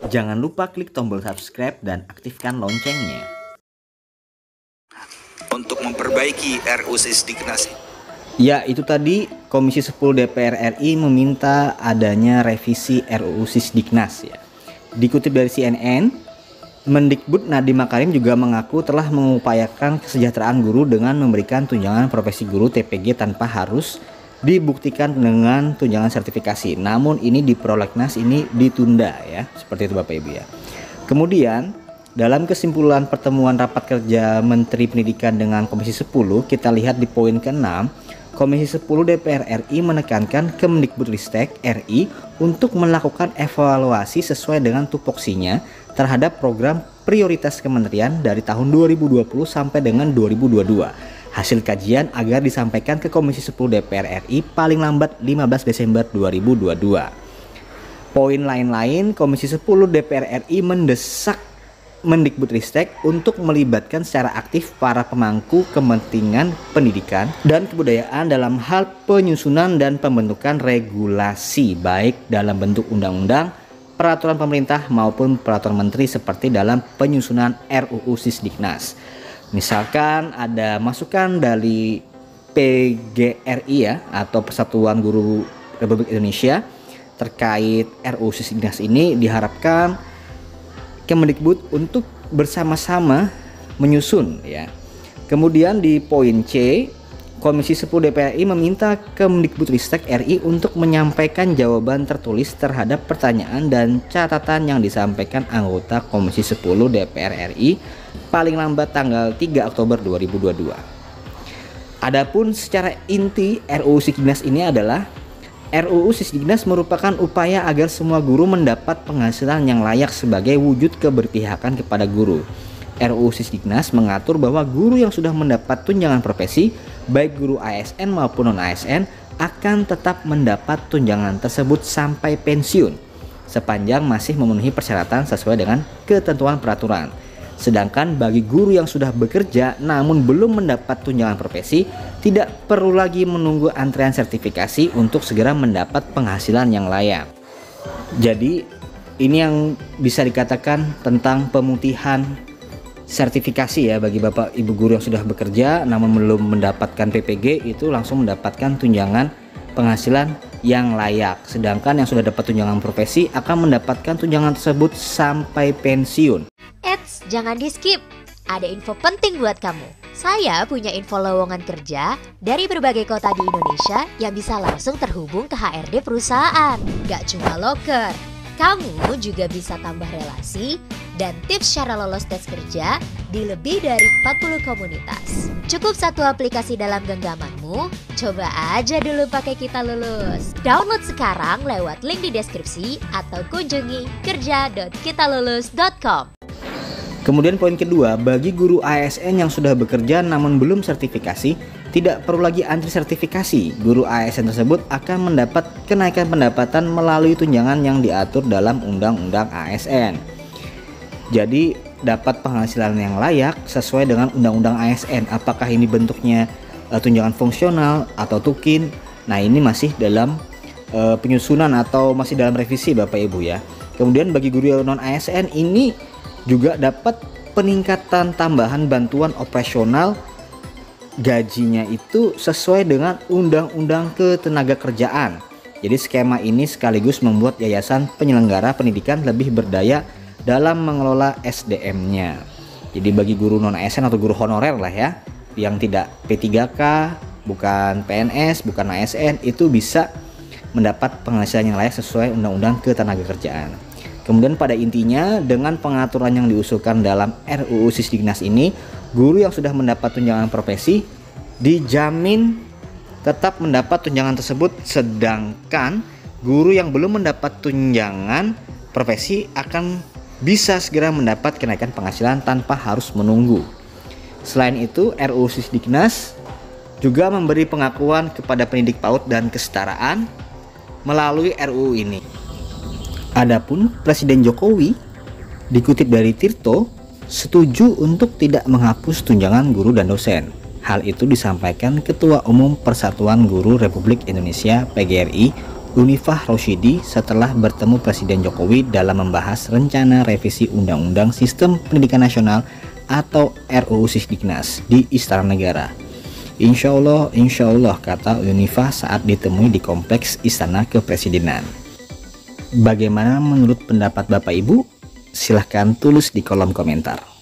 Jangan lupa klik tombol subscribe dan aktifkan loncengnya. Untuk memperbaiki RUU Sisdiknas. Ya, itu tadi Komisi 10 DPR RI meminta adanya revisi RUU Sisdiknas ya. Dikutip dari CNN, Mendikbud Nadiem Makarim juga mengaku telah mengupayakan kesejahteraan guru dengan memberikan tunjangan profesi guru TPG tanpa harus dibuktikan dengan tunjangan sertifikasi. Namun ini di prolegnas ini ditunda ya, seperti itu Bapak Ibu ya. Kemudian dalam kesimpulan pertemuan rapat kerja Menteri Pendidikan dengan Komisi 10, kita lihat di poin ke-6, Komisi 10 DPR RI menekankan Kemendikbudristek RI untuk melakukan evaluasi sesuai dengan tupoksinya terhadap program prioritas kementerian dari tahun 2020 sampai dengan 2022. Hasil kajian agar disampaikan ke Komisi 10 DPR RI paling lambat 15 Desember 2022. Poin lain-lain, Komisi 10 DPR RI mendesak Mendikbudristek untuk melibatkan secara aktif para pemangku kepentingan pendidikan dan kebudayaan dalam hal penyusunan dan pembentukan regulasi baik dalam bentuk undang-undang, peraturan pemerintah maupun peraturan menteri seperti dalam penyusunan RUU Sisdiknas. Misalkan ada masukan dari PGRI ya, atau Persatuan Guru Republik Indonesia terkait RUU Sisdiknas ini, diharapkan Kemendikbud untuk bersama-sama menyusun ya. Kemudian di poin C, Komisi 10 DPR RI meminta Kemendikbudristek RI untuk menyampaikan jawaban tertulis terhadap pertanyaan dan catatan yang disampaikan anggota Komisi 10 DPR RI paling lambat tanggal 3 Oktober 2022. Adapun secara inti RUU Sisdiknas ini adalah RUU Sisdiknas merupakan upaya agar semua guru mendapat penghasilan yang layak sebagai wujud keberpihakan kepada guru. RUU Sisdiknas mengatur bahwa guru yang sudah mendapat tunjangan profesi, baik guru ASN maupun non-ASN, akan tetap mendapat tunjangan tersebut sampai pensiun, sepanjang masih memenuhi persyaratan sesuai dengan ketentuan peraturan. Sedangkan bagi guru yang sudah bekerja namun belum mendapat tunjangan profesi, tidak perlu lagi menunggu antrean sertifikasi untuk segera mendapat penghasilan yang layak. Jadi ini yang bisa dikatakan tentang pemutihan sertifikasi ya, bagi Bapak Ibu guru yang sudah bekerja namun belum mendapatkan PPG, itu langsung mendapatkan tunjangan penghasilan yang layak. Sedangkan yang sudah dapat tunjangan profesi akan mendapatkan tunjangan tersebut sampai pensiun. Eits, jangan di skip. Ada info penting buat kamu. Saya punya info lowongan kerja dari berbagai kota di Indonesia yang bisa langsung terhubung ke HRD perusahaan. Gak cuma loker, kamu juga bisa tambah relasi dan tips cara lolos tes kerja di lebih dari 40 komunitas. Cukup satu aplikasi dalam genggamanmu, coba aja dulu pakai Kita Lulus. Download sekarang lewat link di deskripsi atau kunjungi kerja.kitalulus.com. Kemudian poin kedua, bagi guru ASN yang sudah bekerja namun belum sertifikasi, tidak perlu lagi antri sertifikasi. Guru ASN tersebut akan mendapat kenaikan pendapatan melalui tunjangan yang diatur dalam Undang-Undang ASN. Jadi dapat penghasilan yang layak sesuai dengan Undang-Undang ASN. Apakah ini bentuknya tunjangan fungsional atau tukin? Nah, ini masih dalam penyusunan atau masih dalam revisi Bapak Ibu ya. Kemudian bagi guru non ASN ini juga dapat peningkatan tambahan bantuan operasional, gajinya itu sesuai dengan Undang-Undang Ketenagakerjaan. Jadi skema ini sekaligus membuat yayasan penyelenggara pendidikan lebih berdaya dalam mengelola SDM-nya. Jadi bagi guru non ASN atau guru honorer lah ya, yang tidak P3K, bukan PNS, bukan ASN, itu bisa mendapat penghasilan yang layak sesuai Undang-Undang Ketenagakerjaan. Kemudian pada intinya, dengan pengaturan yang diusulkan dalam RUU Sisdiknas ini, guru yang sudah mendapat tunjangan profesi dijamin tetap mendapat tunjangan tersebut, sedangkan guru yang belum mendapat tunjangan profesi akan bisa segera mendapat kenaikan penghasilan tanpa harus menunggu. Selain itu, RUU Sisdiknas juga memberi pengakuan kepada pendidik PAUD dan kesetaraan melalui RUU ini. Adapun Presiden Jokowi, dikutip dari Tirto, setuju untuk tidak menghapus tunjangan guru dan dosen. Hal itu disampaikan Ketua Umum Persatuan Guru Republik Indonesia PGRI Unifah Roshidi setelah bertemu Presiden Jokowi dalam membahas rencana revisi Undang-Undang Sistem Pendidikan Nasional atau RUU Sisdiknas di Istana Negara. Insya Allah, kata Unifah saat ditemui di kompleks Istana Kepresidenan. Bagaimana menurut pendapat Bapak Ibu? Silahkan tulis di kolom komentar.